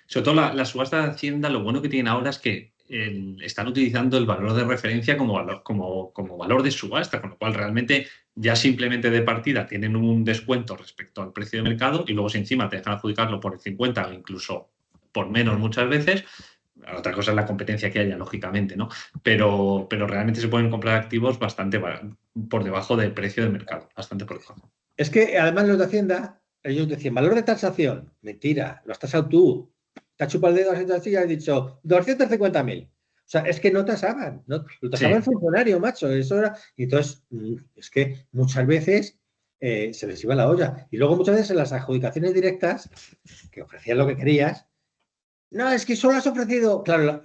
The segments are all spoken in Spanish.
Sobre todo las subastas de Hacienda, lo bueno que tienen ahora es que están utilizando el valor de referencia como valor de subasta, con lo cual realmente ya simplemente de partida tienen un descuento respecto al precio de mercado y luego si encima te dejan adjudicarlo por el 50 o incluso por menos muchas veces. Otra cosa es la competencia que haya, lógicamente, ¿no? Pero realmente se pueden comprar activos bastante por debajo del precio del mercado, bastante por debajo. Es que además los de Hacienda, ellos decían, valor de tasación. Mentira, lo has tasado tú. Te has chupado el dedo así y has dicho 250.000. O sea, es que no tasaban, ¿no? Lo tasaba el Sí, funcionario, macho. Eso era. Y entonces, es que muchas veces se les iba la olla. Y luego muchas veces en las adjudicaciones directas, que ofrecías lo que querías, no, es que solo has ofrecido, claro,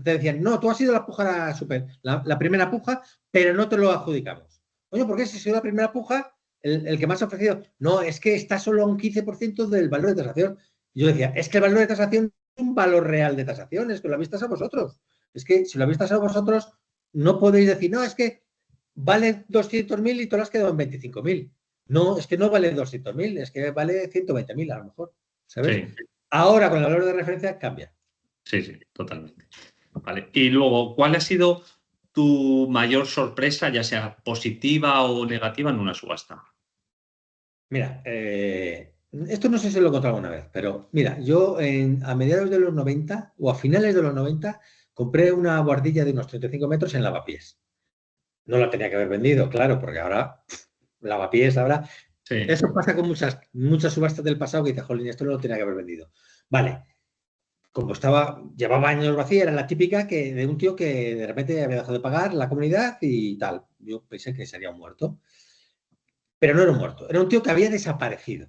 te decían, no, tú has sido la puja super, la primera puja, pero no te lo adjudicamos. Oye, ¿por qué si soy la primera puja, el que más ha ofrecido? No, es que está solo a un 15% del valor de tasación. Y yo decía, es que el valor de tasación es un valor real de tasación, es que lo habéis tasado vosotros. Es que si lo habéis tasado vosotros, no podéis decir, no, es que vale 200.000 y tú lo has quedado en 25.000. No, es que no vale 200.000, es que vale 120.000 a lo mejor, ¿sabes? sí, Ahora con el valor de referencia cambia. sí, sí, totalmente. Vale. Y luego, ¿cuál ha sido tu mayor sorpresa, ya sea positiva o negativa, en una subasta? Mira, esto no sé si lo he contado alguna vez, pero mira, yo a mediados de los 90 o a finales de los 90 compré una guardilla de unos 35 metros en Lavapiés. No la tenía que haber vendido, claro, porque ahora Lavapiés, ahora... Sí, Eso pasa con muchas subastas del pasado que dice, jolín, esto no lo tenía que haber vendido. Vale, como llevaba años vacía, era la típica que de un tío que de repente había dejado de pagar la comunidad y tal. Yo pensé que sería un muerto, pero no era un muerto, era un tío que había desaparecido.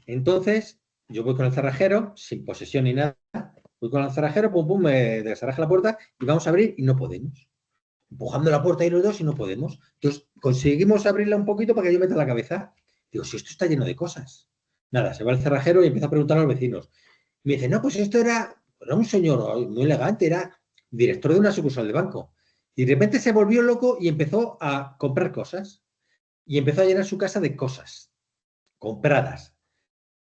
Entonces, yo voy con el cerrajero, sin posesión ni nada, voy con el cerrajero, pum, pum, me descerraja la puerta y vamos a abrir y no podemos. Empujando la puerta y los dos y no podemos. Entonces, conseguimos abrirla un poquito para que yo meta la cabeza. Digo, si esto está lleno de cosas. Nada, se va el cerrajero y empieza a preguntar a los vecinos. Y me dice, no, pues esto era un señor muy elegante, era director de una sucursal de banco. Y de repente se volvió loco y empezó a comprar cosas. Y empezó a llenar su casa de cosas compradas.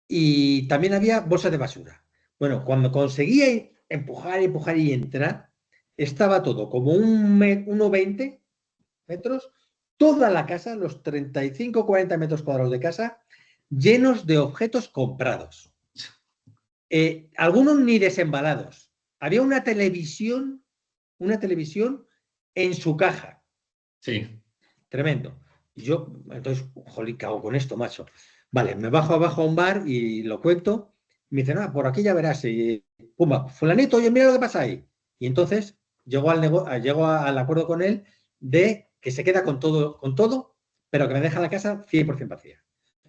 Y también había bolsas de basura. Bueno, cuando conseguía empujar y entrar, estaba todo como 1,20 metros, toda la casa, los 35 40 metros cuadrados de casa, llenos de objetos comprados. Algunos ni desembalados. Había una televisión en su caja. sí. Tremendo. Y yo, entonces, jolín, ¿qué hago con esto, macho? Vale, me bajo abajo a un bar y lo cuento. Me dicen, por aquí ya verás. Y, pumba, fulanito, oye, mira lo que pasa ahí. Y entonces llego al acuerdo con él de que se queda con todo, pero que me deja la casa 100% vacía.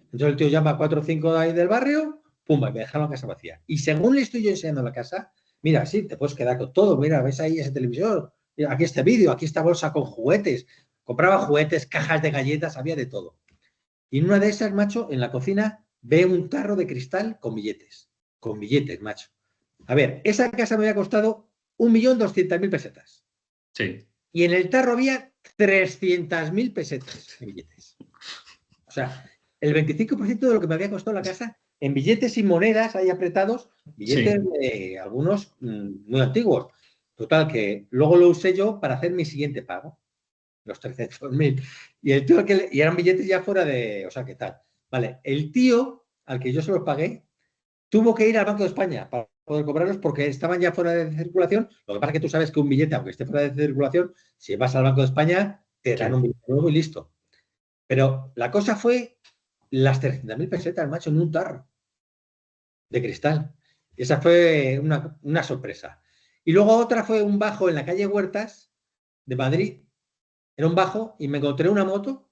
Entonces el tío llama a 4 o 5 de ahí del barrio, pumba, y me deja la casa vacía. Y según le estoy yo enseñando la casa, mira, sí, te puedes quedar con todo. Mira, ves ahí ese televisor, mira, aquí este vídeo, aquí esta bolsa con juguetes. Compraba juguetes, cajas de galletas, había de todo. Y en una de esas, macho, en la cocina, ve un tarro de cristal con billetes. Con billetes, macho. A ver, esa casa me había costado 1.200.000 pesetas. Sí, Y en el tarro había 300.000 pesetas en billetes. O sea, el 25% de lo que me había costado la casa en billetes y monedas ahí apretados, billetes sí. algunos muy antiguos. Total, que luego lo usé yo para hacer mi siguiente pago, los 300.000. Y el tío y eran billetes ya fuera de, o sea, ¿qué tal? Vale, el tío al que yo se los pagué tuvo que ir al Banco de España para poder cobrarlos porque estaban ya fuera de circulación. Lo que pasa es que tú sabes que un billete, aunque esté fuera de circulación, si vas al Banco de España, te dan un Sí. billete nuevo y listo. Pero la cosa fue las 300.000 pesetas, macho, en un tarro de cristal. Esa fue una sorpresa. Y luego otra fue un bajo en la calle Huertas de Madrid. Era un bajo y me encontré una moto,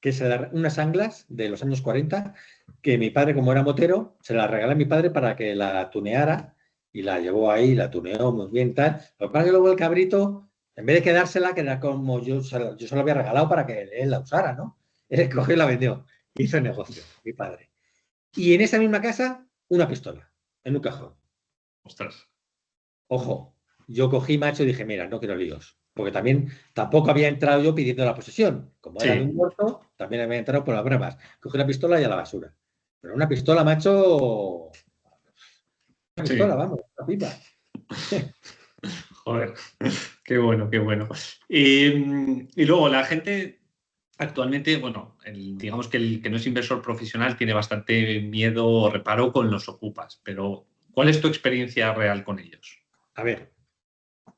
que es unas Anglas de los años 40, que mi padre, como era motero, se la regalé a mi padre para que la tuneara y la llevó ahí, la tuneó muy bien, tal. Lo que pasa es que luego el cabrito, en vez de quedársela, que era como yo se la había regalado para que él la usara, ¿no? Él cogió y la vendió. Hizo el negocio, mi padre. Y en esa misma casa, una pistola, en un cajón. Ostras. Ojo, yo cogí, macho, y dije, mira, no quiero líos. Porque también tampoco había entrado yo pidiendo la posesión. Como era de un Sí, muerto, también había entrado por las bravas. Cogí la pistola y a la basura. Pero una pistola, macho, Sí, pistola, vamos, una pipa. joder, qué bueno, qué bueno. Y luego la gente actualmente, bueno, digamos que el que no es inversor profesional tiene bastante miedo o reparo con los ocupas, pero ¿cuál es tu experiencia real con ellos? A ver,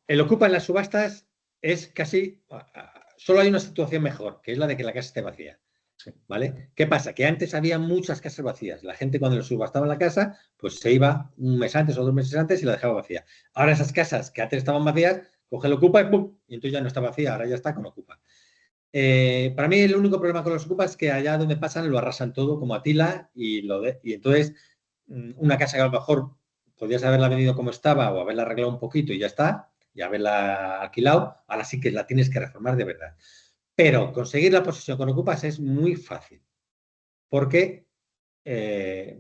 el ocupa en las subastas es casi, solo hay una situación mejor, que es la de que la casa esté vacía. Sí. ¿Vale? ¿Qué pasa? Que antes había muchas casas vacías. La gente cuando lo subastaba la casa, pues se iba un mes antes o 2 meses antes y la dejaba vacía. Ahora esas casas que antes estaban vacías, coge el ocupa y ¡pum! Y entonces ya no está vacía, ahora ya está con ocupa. Para mí el único problema con los ocupas es que allá donde pasan lo arrasan todo como Atila y entonces una casa que a lo mejor podías haberla vendido como estaba o haberla arreglado un poquito y ya está, y haberla alquilado, ahora sí que la tienes que reformar de verdad. Pero conseguir la posesión con ocupas es muy fácil porque,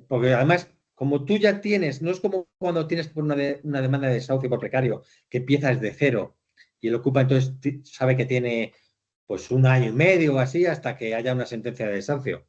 porque además, como tú ya tienes, no es como cuando tienes una demanda de desahucio por precario, que empiezas de cero y el ocupa entonces sabe que tiene pues 1 año y medio o así hasta que haya una sentencia de desahucio.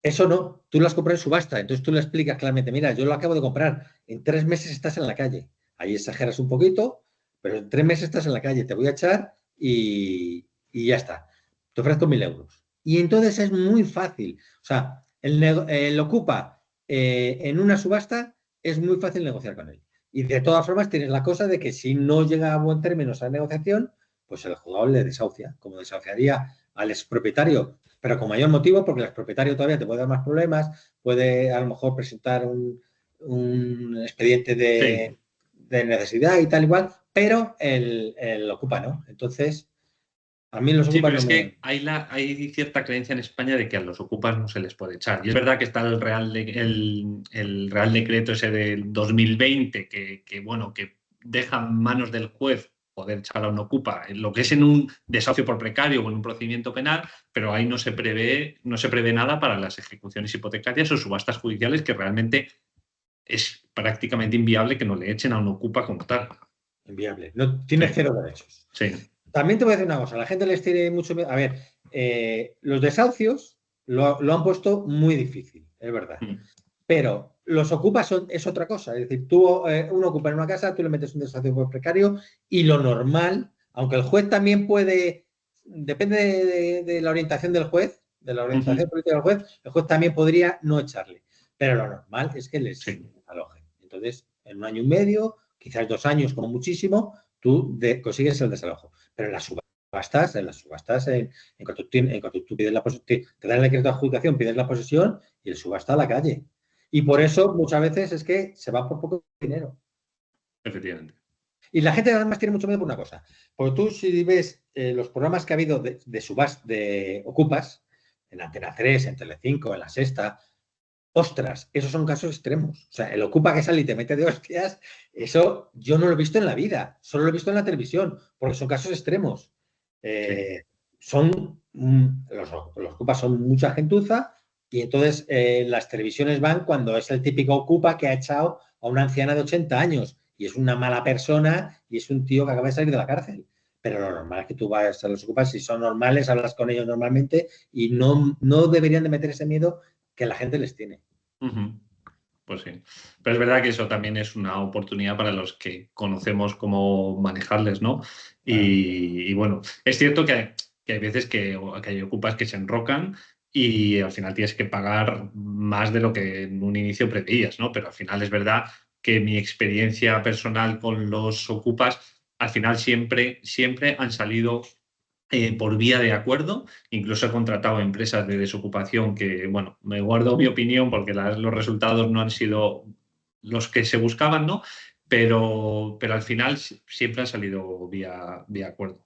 Eso no, tú lo has comprado en subasta, entonces tú le explicas claramente, mira, yo lo acabo de comprar, en 3 meses estás en la calle. Ahí exageras un poquito, pero en 3 meses estás en la calle, te voy a echar y ya está. Te ofrezco 1.000 euros. Y entonces es muy fácil. O sea, el ocupa en una subasta es muy fácil negociar con él. Y de todas formas tienes la cosa de que si no llega a buen término esa negociación, pues el jugador le desahucia, como desahuciaría al expropietario, pero con mayor motivo porque el expropietario todavía te puede dar más problemas, puede a lo mejor presentar un expediente Sí. de necesidad y tal igual, pero el ocupa no. Entonces, a mí los Sí, ocupas pero no es me... que hay cierta creencia en España de que a los ocupas no se les puede echar. Y es verdad que está el Real Decreto ese del 2020 bueno, que deja en manos del juez poder echar a un ocupa, en lo que es en un desahucio por precario o en un procedimiento penal, pero ahí no se prevé nada para las ejecuciones hipotecarias o subastas judiciales, que realmente es prácticamente inviable que no le echen a un ocupa como tal. Inviable. No, tiene Sí, cero derechos. sí. También te voy a decir una cosa, la gente les tiene mucho miedo. A ver, los desahucios lo han puesto muy difícil, es verdad. Mm. Pero los ocupas es otra cosa. Es decir, tú, uno ocupa en una casa, tú le metes un desahucio por precario y lo normal, aunque el juez también puede, depende de la orientación del juez, de la Ujú. orientación política del juez, el juez también podría no echarle. Pero lo normal es que les Sí. alojen. Entonces, en 1 año y medio, quizás 2 años como muchísimo, tú consigues el desalojo. Pero en las subastas, en cuanto tú pides te dan el decreto de adjudicación, pides la posesión y el subasta a la calle. Y por Sí, eso muchas veces es que se va por poco dinero. efectivamente. Y la gente además tiene mucho miedo por una cosa. Porque tú si ves los programas que ha habido de subas de Ocupas, en Antena 3, en Telecinco, en La Sexta, ostras, esos son casos extremos. O sea, el Ocupa que sale y te mete de hostias, eso yo no lo he visto en la vida, solo lo he visto en la televisión, porque son casos extremos. Sí. Eh, los Ocupas son mucha gentuza y entonces las televisiones van cuando es el típico Ocupa que ha echado a una anciana de 80 años y es una mala persona y es un tío que acaba de salir de la cárcel. Pero lo normal es que tú vayas a los Ocupas, si son normales, hablas con ellos normalmente y no deberían de meter ese miedo que la gente les tiene. Ujú. Pues sí. Pero es verdad que eso también es una oportunidad para los que conocemos cómo manejarles, ¿no? Claro. Y bueno, es cierto que hay veces que hay ocupas que se enrocan y al final tienes que pagar más de lo que en un inicio preveías, ¿no? Pero al final es verdad que mi experiencia personal con los ocupas, al final siempre han salido por vía de acuerdo. Incluso he contratado empresas de desocupación que, bueno, me guardo mi opinión porque los resultados no han sido los que se buscaban, ¿no? Pero al final siempre han salido vía acuerdo.